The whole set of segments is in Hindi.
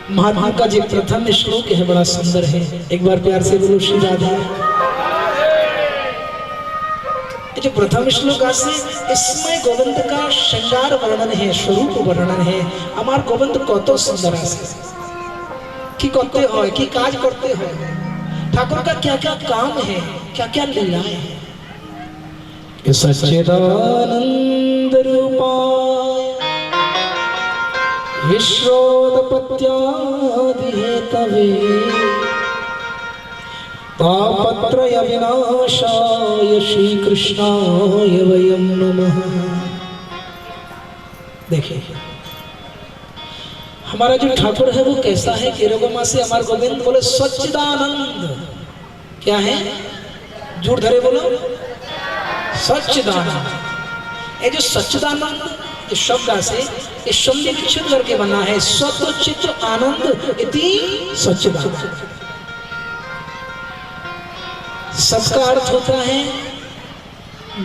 महात्मा का जो प्रथम श्लोक है बड़ा सुंदर है, एक बार प्यार से बोलो श्री राधे। जो प्रथम श्लोक से इसमें गोविंद का श्रृंगार वर्णन है, स्वरूप वर्णन है। हमार गोविंद कत सुंदर की करते हो, की काज करते हो, ठाकुर का क्या क्या काम है, क्या क्या लीलाएं हैं। सच्चिदानंद रूपाय विश्वोत्पत्त्यादि हेतवे तापत्रय विनाशाय श्री कृष्णाय वयं नमः। देखिए हमारा जो ठाकुर है वो कैसा है कि रोगमा से हमारे गोविंद बोले सच्चिदानंद। क्या है? झूठ धरे बोलो सच्चिदानंद। ये जो सच्चिदानंद जो शब्द से ये शब्द विच्छेद करके बना है, सत्व चित्त आनंद इति सच्चिदानंद। सबका अर्थ होता है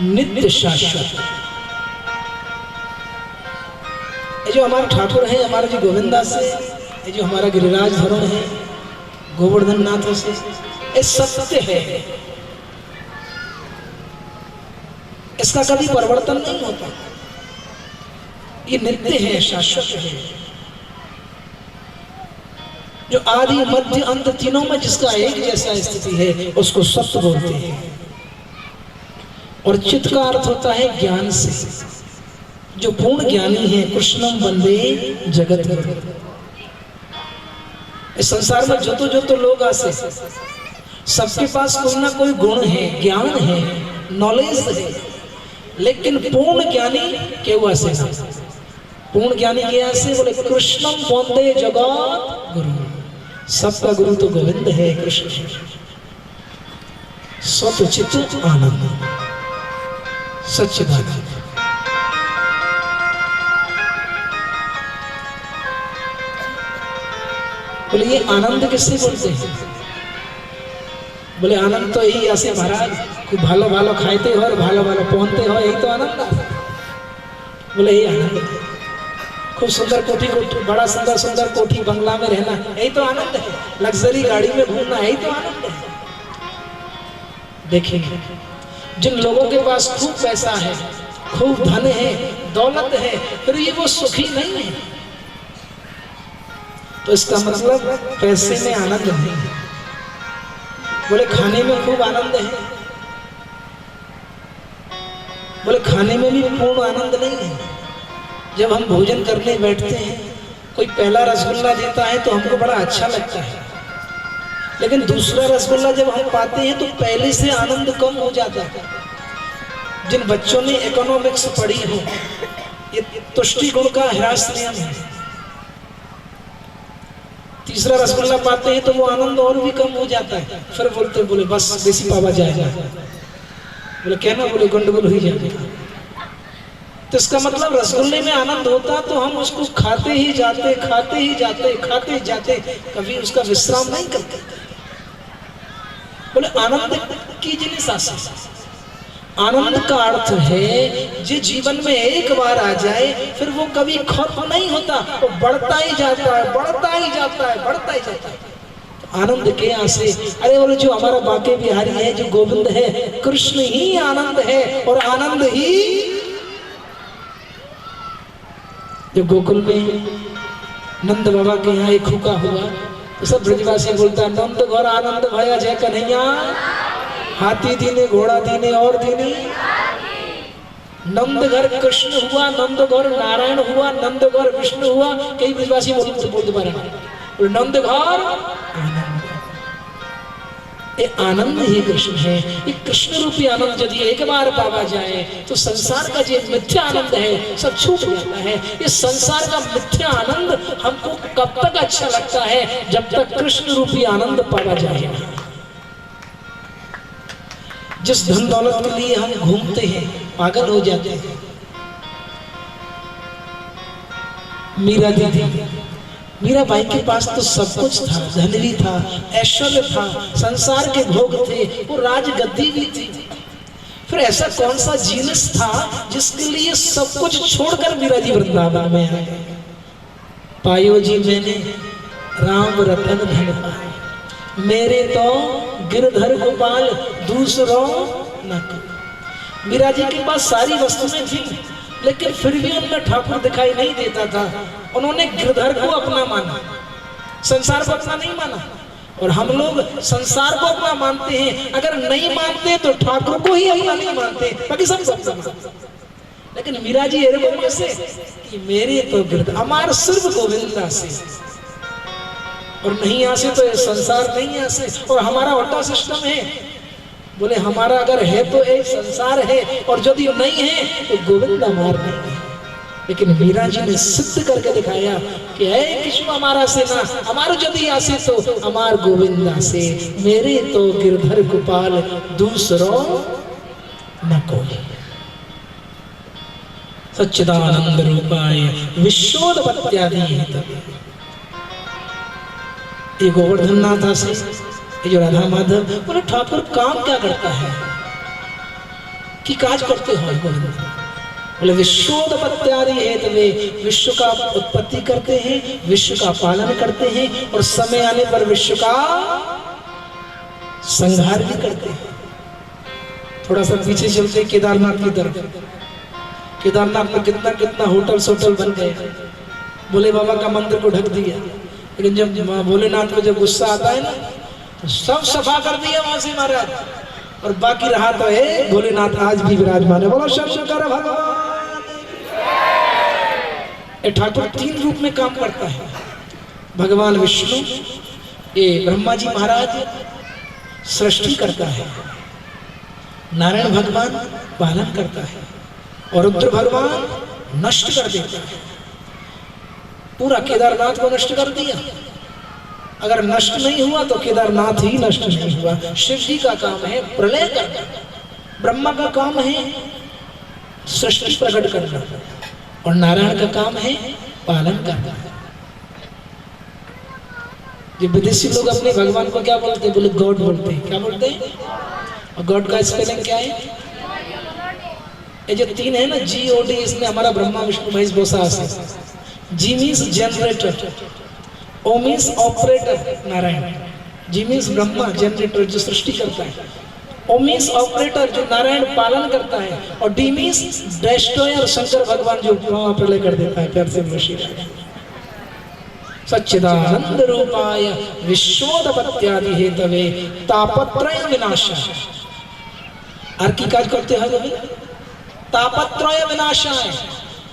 नित्य शाश्वत। ये जो हमारा ठाकुर है, हमारा जो गोविंदा से, ये जो हमारा गिरिराज धरण है गोवर्धन नाथ से, ये सत्य है, इसका कभी परिवर्तन नहीं होता। ये नित्य है, शाश्वत है। जो आदि मध्य अंत तीनों में जिसका एक जैसा स्थिति है उसको सत्य बोलते हैं। और चित्त का अर्थ होता है ज्ञान से। जो पूर्ण ज्ञानी है कृष्णम वंदे जगत। इस संसार में जो तो लोग आसे, सबके पास कोई ना कोई गुण है, ज्ञान है, नॉलेज है, लेकिन पूर्ण ज्ञानी केवल ऐसे ना। पूर्ण ज्ञानी के से बोले कृष्णम वंदे जगत गुरु। सबका गुरु तो गोविंद है, कृष्ण। सत्य चित्त आनंद सच्चिदानंद। बोले ये आनंद किससे बोलते हैं? बोले आनंद तो यही ऐसे महाराज खूब भालो भालो खाते हो और भालो भालो पहनते हो, यही तो आनंद है। बोले यही आनंद है। खूब सुंदर कोठी बड़ा सुंदर सुंदर कोठी बंगला में रहना, यही तो आनंद है। लग्जरी गाड़ी में घूमना, यही तो आनंद है। देखिए जिन लोगों के पास खूब पैसा है, खूब धन है, दौलत है, फिर ये वो सुखी नहीं है, तो इसका मतलब पैसे में आनंद नहीं है। बोले खाने में खूब आनंद है, बोले खाने में भी पूर्ण आनंद नहीं है। जब हम भोजन करने बैठते हैं, कोई पहला रसगुल्ला देता है तो हमको बड़ा अच्छा लगता है, लेकिन दूसरा रसगुल्ला जब हम पाते हैं तो पहले से आनंद कम हो जाता है। जिन बच्चों ने इकोनॉमिक्स पढ़ी हो, ये तुष्टि गुण का ह्रास नियम है। तीसरा रसगुल्ला पाते हैं तो वो आनंद और भी कम हो जाता है। फिर बोले बस देसी पावा जाएगा। बोले कहना, बोले गंडगोल हो जाएगा। तो इसका मतलब रसगुल्ले में आनंद होता तो हम उसको खाते ही जाते, खाते ही जाते, खाते जाते, कभी उसका विश्राम नहीं करते। बोले आनंद की जिनिस आशा। आनंद का अर्थ है जो जीवन में एक बार आ जाए फिर वो कभी खत्म नहीं होता, वो बढ़ता ही जाता है, बढ़ता ही जाता है, बढ़ता ही जाता है। आनंद के यहाँ से, अरे बोले जो हमारा बाके बिहारी है, जो गोविंद है, कृष्ण ही आनंद है। और आनंद ही जो गोकुल में नंद बाबा के यहाँ एक हुक्का हुआ तो सब ब्रजवासी बोलता है नंद घर आनंद भया जय कन्हैया। हाथी दीने, घोड़ा दीने और दीने। नंद घर कृष्ण हुआ, नंद घर नारायण हुआ, नंद घर विष्णु हुआ। कई ब्रजवासी बोलते पारे नंद घर ये आनंद ही कृष्ण है। ये कृष्ण रूपी आनंद यदि एक बार पावा जाए तो संसार का जो मिथ्या आनंद है सब छूट जाता है। ये संसार का मिथ्या आनंद हमको कब तक अच्छा लगता है? जब तक कृष्ण रूपी आनंद पावा जाए। जिस धन दौलत के लिए हम घूमते हैं, पागल हो जाते हैं। मीरा दीदी, मीरा बाई के पास तो सब कुछ था, धन भी था, ऐश्वर्य था, संसार के भोग थे, वो राजगद्दी भी थी। फिर ऐसा कौन सा जीनस था जिसके लिए सब कुछ छोड़कर मीरा जी वृंदावन में आए? पायो जी मैंने राम रतन धन पाए, मेरे तो गिरधर गोपाल दूसरों न को। मीरा जी के पास सारी वस्तुएं थी, लेकिन फिर भी उनमें ठाकुर दिखाई नहीं देता था। उन्होंने गिरधर को अपना माना, संसार को अपना नहीं माना। और हम लोग संसार को अपना मानते हैं, अगर नहीं मानते तो ठाकुर को ही अपना नहीं मानते, बाकी सब अपना मानते। लेकिन मीरा जी एरको से कि मेरे तो गिरधर हमार सिर्फ गोविंदा से, और नहीं आसे तो ये संसार नहीं आसे। और हमारा उल्टा सिस्टम है, बोले हमारा अगर है तो एक संसार है, और यदि नहीं है तो गोविंदा मार नहीं। लेकिन मीरा जी ने सिद्ध करके दिखाया कि है किशु हमारा से ना, हमारो यदि आसे तो हमार गोविंदा से, मेरे तो गिरधर गोपाल दूसरों न कोई। सच्चिदानंद रूपाय विश्वोत्पत्त्यादि हेतवे। ये गोवर्धन नाथ से, ये जो राधा माधव, बोले ठाकुर काम क्या करता है, कि काज करते हो गोविंद? बोले विश्वोत्पत्त्यादि हेतवे, विश्व का उत्पत्ति करते हैं, विश्व का पालन करते हैं, और समय आने पर विश्व का संहार भी करते हैं। थोड़ा सा पीछे चलते केदारनाथ की तरफ। केदारनाथ में कितना कितना होटल बन गए, भोले बाबा का मंदिर को ढक दिया। लेकिन जब भोलेनाथ को जब गुस्सा आता है ना, तो सब सफा कर दिया वहां से महाराज, और बाकी रहा तो है भोलेनाथ आज भी विराजमान है। बोलो शंकर भगवान। ठाकुर तीन रूप में काम करता है। भगवान विष्णु, ये ब्रह्मा जी महाराज सृष्टि करता है, नारायण भगवान पालन करता है, और रुद्र भगवान नष्ट कर देता है। पूरा केदारनाथ को नष्ट कर दिया। अगर नष्ट नहीं हुआ तो केदारनाथ ही नष्ट नहीं हुआ। शिव जी का काम है प्रलय करना, ब्रह्मा का काम है सृष्टि प्रकट करना, और नारायण का काम है पालन करना। ये विदेशी लोग अपने भगवान को क्या बोलते हैं? बोले गॉड बोलते हैं। क्या बोलते हैं? और गॉड का स्पेलिंग क्या है? ये जो तीन है ना, GOD, इसमें हमारा ब्रह्मा विष्णु महेश बोसा से। G means generator, O means operator Narayan, G means Brahma generator जो सृष्टि करता है, O मीन्स ऑपरेटर जो नारायण पालन करता है, और D मीन्स डेस्ट्रॉयर शंकर भगवान जो प्रलय कर देता है। प्यार से ऋषि सच्चिदानंद रूपाय विश्वोत्पत्त्यादि हेतवे तापत्रय विनाशाय। और की काज करते हैं तापत्रय विनाशाय।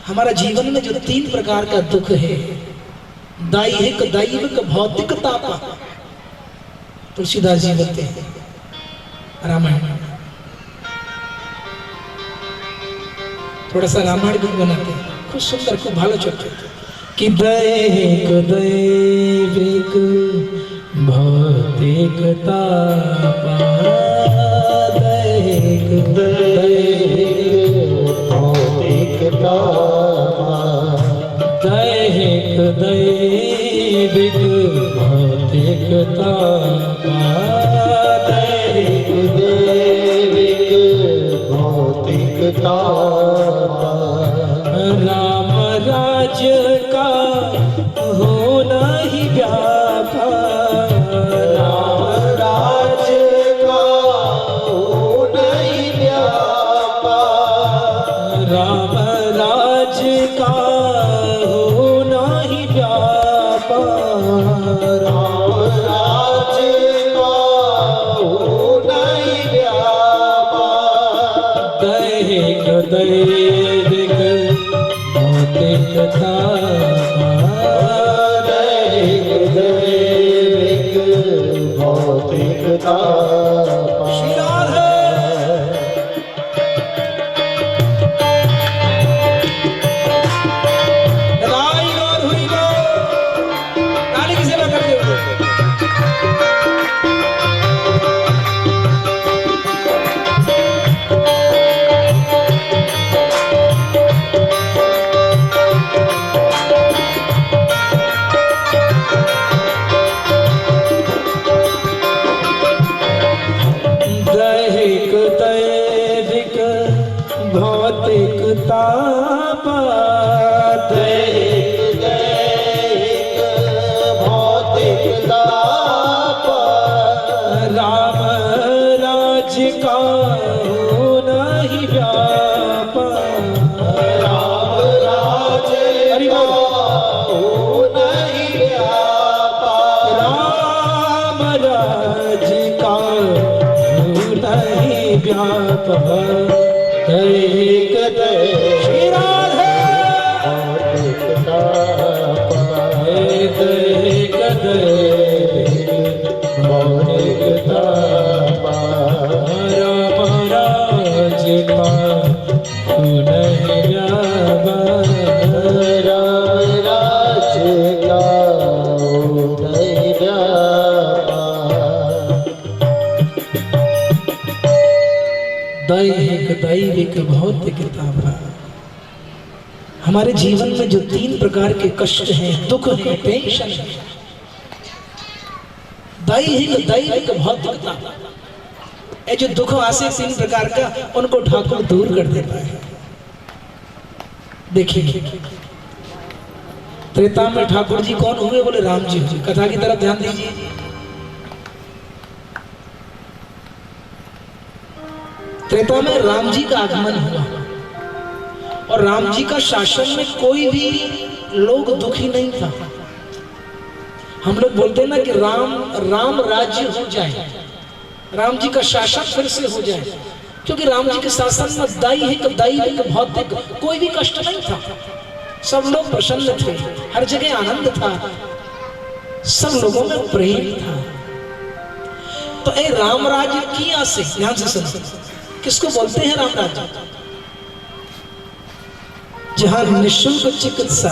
हमारा जीवन में जो तीन प्रकार का दुख है, दैहिक दैविक भौतिक ताप, तुलसीदास जी बोलते हैं रामायण। थोड़ा सा रामायण भी बनाते हैं, खूब सुंदर, खूब भालो चलते कि दैहिक दैविक भौतिक ताप, दैहिक दैविक भौतिक ताप, दैहिक दैविक भौतिक ताप, दैहिक दैविक भौतिक ताप। राम राज्य का होना ही व्यापा, राम राज्य का होना ही व्यापा, राम राज्य का होना ही व्यापा, राम राज्य का होना ही व्यापा। दैहिक दैविक भौतिक ताप, दैहिक दैविक भौतिक ताप। श्री राधे राई और हुई गो नाली की सेवा करते हुए। व्यापक दैहिक श्री राधे दैहिक मौलिकता राज का नहीं राज का नहीं दैहिक दैविक भौतिकता। हमारे जीवन में जो 3 प्रकार के कष्ट हैं, दुख है, टेंशन है, दैहिक दैविक भौतिकता, ये जो दुख आसे 3 प्रकार का, उनको ठाकुर दूर कर देता है। देखिए त्रेता में ठाकुर जी कौन हुए? बोले राम जी हुए। कथा की तरफ ध्यान दीजिए। त्रेता में राम जी का आगमन हुआ और राम जी का शासन में कोई भी लोग दुखी नहीं था। हम लोग बोलते हैं ना कि राम राज्य हो जाए, राम जी का शासन फिर से हो जाए, क्योंकि राम जी के शासन में दैहिक दैविक भौतिक कोई भी कष्ट नहीं था। सब लोग प्रसन्न थे, हर जगह आनंद था, सब लोगों में प्रेम था। तो ए राम राज्य की आसे, ध्यान से सुनो, किसको बोलते हैं राम राज्य? जहां निःशुल्क चिकित्सा,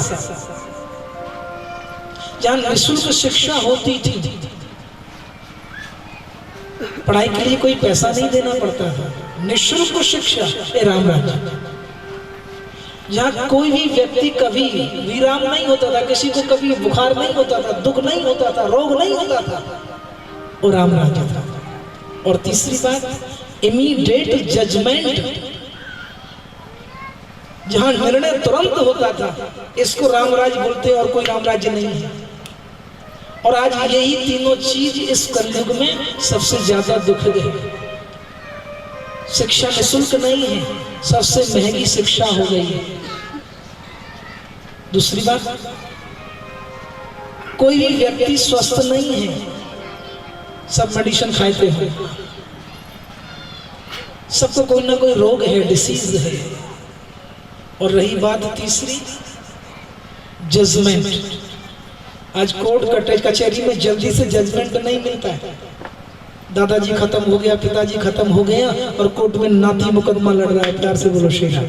जहां निःशुल्क शिक्षा होती थी, पढ़ाई के लिए कोई पैसा नहीं देना पड़ता था, निःशुल्क शिक्षा, ये राम राज्य। जहां कोई भी व्यक्ति कभी विराम नहीं होता था, किसी को कभी बुखार नहीं होता था, दुख नहीं होता था, रोग नहीं होता था, वो राम राज्य था। और तीसरी बात, इमीडिएट जजमेंट, जहां निर्णय तुरंत होता था, इसको राम राज्य बोलते हैं और कोई राम राज्य नहीं है। और आज यही तीनों चीज इस कलयुग में सबसे ज्यादा दुखद है। शिक्षा निःशुल्क नहीं है, सबसे महंगी शिक्षा हो गई है। दूसरी बात, कोई भी व्यक्ति स्वस्थ नहीं है, सब मेडिसिन खाते हैं, सबको कोई ना कोई रोग है, डिसीज है। और रही बात तीसरी, जजमेंट। आज कोर्ट कचहरी में जल्दी से जजमेंट नहीं मिलता है। दादाजी खत्म हो गया, पिताजी खत्म हो गया और कोर्ट में नाती मुकदमा लड़ रहा है। प्यार से बोलो श्री राम।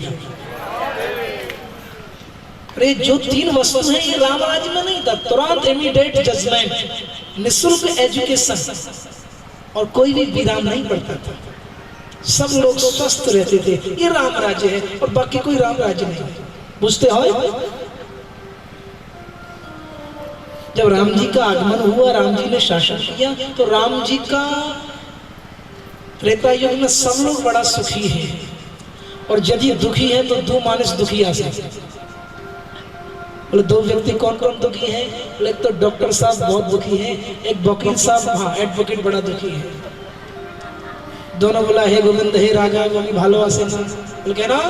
अरे जो 3 वस्तु है ये राम राज्य में नहीं था। तुरंत इमीडिएट जजमेंट, निःशुल्क एजुकेशन, और कोई भी विराम नहीं पड़ता था, सब लोग स्वस्थ रहते थे। ये राम राज्य है और बाकी कोई राम राज्य नहीं। बुझते हो? जब राम जी का आगमन हुआ, राम जी ने शासन किया, तो राम जी का त्रेता युग में सब लोग बड़ा सुखी है। और यदि दुखी है तो 2 मानस दुखी आ सकते। बोले 2 व्यक्ति कौन कौन दुखी है? बोले एक तो डॉक्टर साहब बहुत दुखी है, एक वकील साहब, हाँ एडवोकेट बड़ा दुखी है। दोनों बोला हे गोविंद हे राजा बोली भालो आसे ना। बोले कह रहा,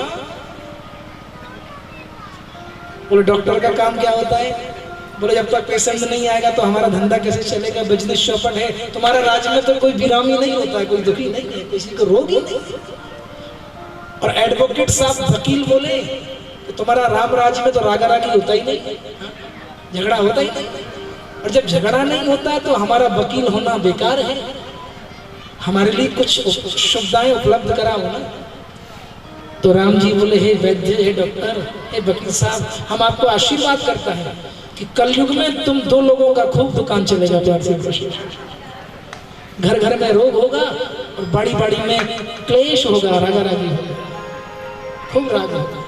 बोले डॉक्टर का काम क्या होता है? बोले जब तक पेशेंट नहीं आएगा तो हमारा धंधा कैसे चलेगा, बिजनेस चौपट है। तुम्हारे राज्य में तो कोई बिरामी नहीं होता है, कोई दुखी नहीं है, किसी को रोग ही नहीं। और एडवोकेट साहब वकील बोले कि तुम्हारा राम राज्य में तो रागा रागी होता ही नहीं, झगड़ा होता ही नहीं। और जब झगड़ा नहीं होता है तो हमारा वकील होना बेकार है, हमारे लिए कुछ सुविधाएं उपलब्ध कराओ ना। तो राम जी बोले हे वैद्य, हे डॉक्टर, हे वकील साहब, हम आपको आशीर्वाद करता है कि कलयुग में तुम 2 लोगों का खूब दुकान चलेगा। घर घर में रोग होगा और बाड़ी बाड़ी में क्लेश होगा, रागा रागी होगा, खूब राग होगा।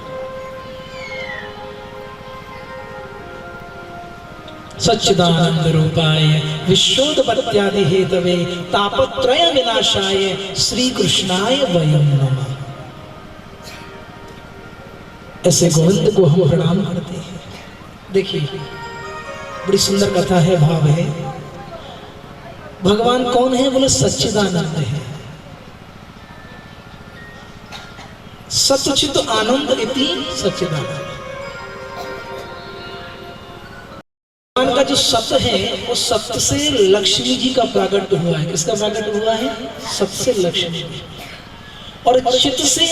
सच्चिदानंद रूपाय विश्वोत्पत्त्यादि हेतवे तापत्रय विनाशाय श्री कृष्णाय वयं नमः। ऐसे गोविंद को हम प्रणाम करते हैं। देखिए बड़ी सुंदर कथा है, भाव है। भगवान कौन है? बोले सच्चिदानंद है। सच्चित आनंद इति सच्चिदानंद। भगवान का जो सत्य है वो सत्य से लक्ष्मी जी का प्रागट्य हुआ है। किसका प्रागट्य हुआ है? सत्य से लक्ष्मी। और चित से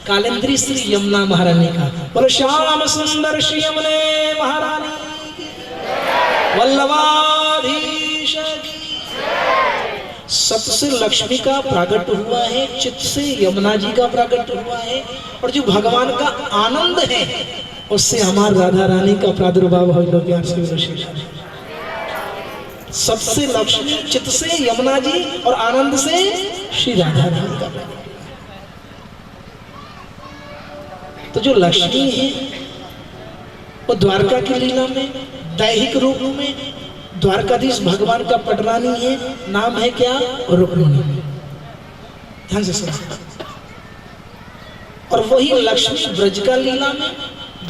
कालिंदी श्री यमुना महारानी का। बोलो श्याम सुंदर श्री यमुने महारानी की, वल्लभाधीश की। सत से लक्ष्मी का प्रागट हुआ है, चित्त से यमुना जी का प्रागट हुआ है, और जो भगवान का आनंद है उससे हमारे राधा रानी का प्रादुर्भाव हो। प्यार से सत से लक्ष्मी, चित्त से यमुना जी और आनंद से श्री राधा रानी का। तो जो लक्ष्मी है वो द्वारका की लीला में दैहिक रूप में द्वारकाधीश भगवान का पटरानी है। नाम है क्या? रुक्मिणी। ध्यान से सुनो। और वही लक्ष्मी ब्रज का लीला में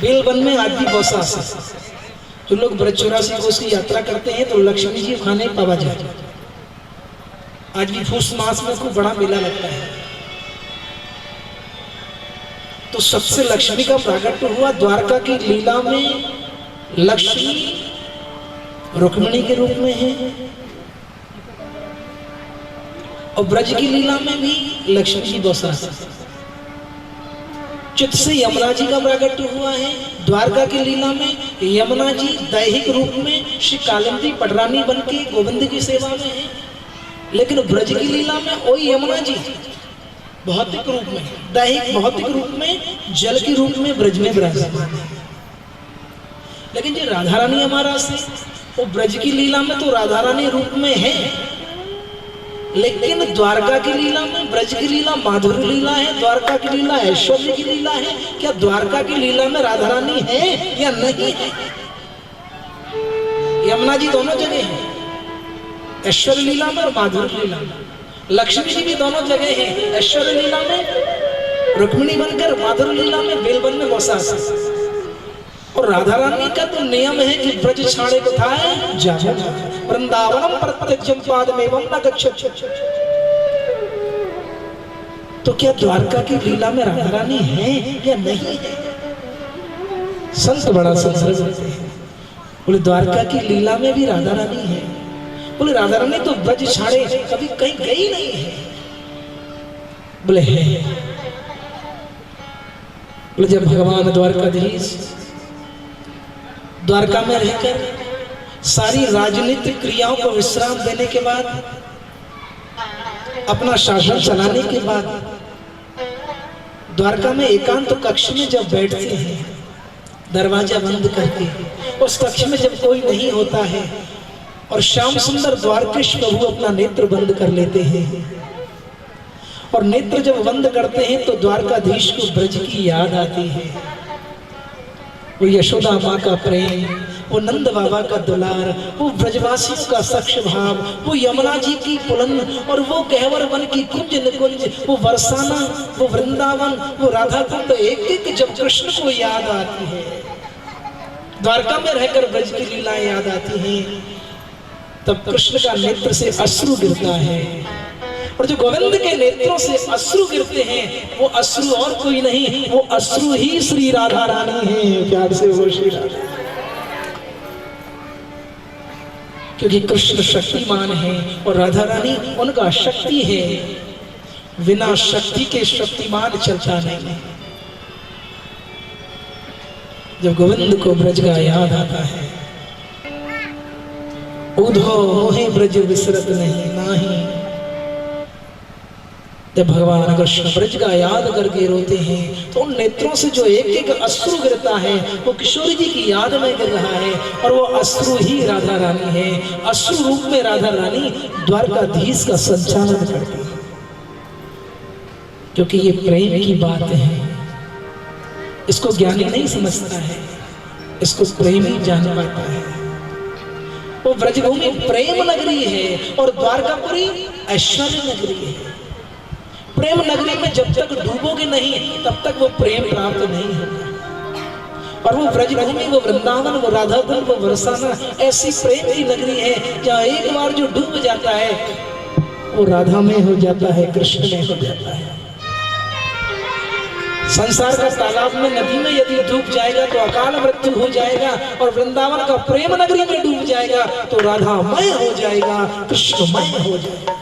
बेलवन में आदि बसा से जो लोग ब्रज 84 कोस की यात्रा करते हैं तो लक्ष्मी जी खाने पावा जाए। आज भी फूस मास में खूब बड़ा मेला लगता है। तो सबसे लक्ष्मी का प्रागट्य हुआ द्वारका की लीला में। लक्ष्मी रुक्मिणी के रूप में है, और ब्रज की लीला में भी लक्ष्मी जी बसा। चित्त से यमुना जी का प्रागट्य हुआ है। द्वारका की लीला में यमुना जी दैहिक रूप में श्री कालिंदी पटरानी बन के गोविंद की सेवा में है। लेकिन ब्रज की लीला में वही यमुना जी भौतिक रूप में, दैहिक भौतिक रूप में, जल के रूप में ब्रज में विराजमान है। लेकिन जो राधा रानी हमारा से वो ब्रज की लीला में तो राधा रानी रूप में है, लेकिन द्वारका की लीला में, ब्रज की लीला माधुरी लीला है, द्वारका की लीला ऐश्वर्य की लीला है। क्या द्वारका की लीला में राधा रानी है या नहीं है? यमुना जी दोनों जगह है, ऐश्वर्य लीला में और माधुरी लीला में। लक्ष्मी जी भी दोनों जगह है, ऐश्वर्य लीला में रुक्मिणी बनकर, माधुरी लीला में बेलवन में बसा। और राधा रानी का तो नियम है कि ब्रज छाड़े को था जाओ वृंदावनम प्रत्यक्षम पादमेवं न गच्छति। तो क्या द्वारका की लीला में राधा रानी है या नहीं है? संत बड़ा संसर्ग होते हैं। बोले द्वारका की लीला में भी राधा रानी है। बोले राधा रानी तो ब्रज छाड़े कभी कहीं गई नहीं है। बोले है। बोले जब भगवान द्वारकाधीश द्वारका में रहकर सारी राजनीतिक क्रियाओं को विश्राम देने के बाद, अपना शासन चलाने के बाद द्वारका में एकांत कक्ष में जब बैठते हैं दरवाजा बंद करके, उस कक्ष में जब कोई नहीं होता है और श्याम सुंदर द्वारकेश प्रभु अपना नेत्र बंद कर लेते हैं, और नेत्र जब बंद करते हैं तो द्वारकाधीश को ब्रज की याद आती है। वो यशोदा माँ का प्रेम, वो नंद बाबा का दुलार, वो ब्रजवासियों का सक्ष भाव, वो यमुना जी की पुलन, और वो गहवर वन की कुंज निकुंज, वो बरसाना, वो वृंदावन, वो राधा कुंड, एक एक जब कृष्ण को याद आती है, द्वारका में रहकर ब्रज की लीलाएं याद आती हैं, तब कृष्ण का नेत्र से अश्रु गिरता है। और जो गोविंद के नेत्रों से अश्रु गिरते हैं वो अश्रु और कोई नहीं, वो अश्रु ही श्री राधा रानी है। प्यार से वो श्री राधा, क्योंकि कृष्ण शक्तिमान है और राधा रानी उनका शक्ति है। बिना शक्ति के शक्तिमान चलता नहीं। जब गोविंद को ब्रज का याद आता है, उधो मोहे ब्रज विसरत नहीं नाही, जब भगवान कृष्ण ब्रज का याद करके रोते हैं तो उन नेत्रों से जो एक एक अश्रु गिरता है वो किशोरी जी की याद में गिर रहा है, और वो अश्रु ही राधा रानी है। अश्रु रूप में राधा रानी द्वारकाधीश का संचालन करती है, क्योंकि ये प्रेम की बात है। इसको ज्ञानी नहीं समझता है, इसको प्रेम ही जान पाता है। वो ब्रजभूमि प्रेम नगरी है और द्वारकापुरी ऐश्वर्य नगरी है। प्रेम नगरी में जब तक डूबोगे नहीं तब तक वो प्रेम प्राप्त नहीं होगा। और वो ब्रजभूमि, वो वृंदावन, वो राधा कुंड, वो बरसाना ऐसी प्रेम की नगरी है जहाँ एक बार जो डूब जाता है वो राधा में हो जाता है, कृष्ण में हो जाता है। संसार का तालाब में, नदी में यदि डूब जाएगा तो अकाल मृत्यु हो जाएगा, और वृंदावन का प्रेम नगरी में डूब जाएगा तो राधामय हो जाएगा, कृष्णमय हो जाएगा।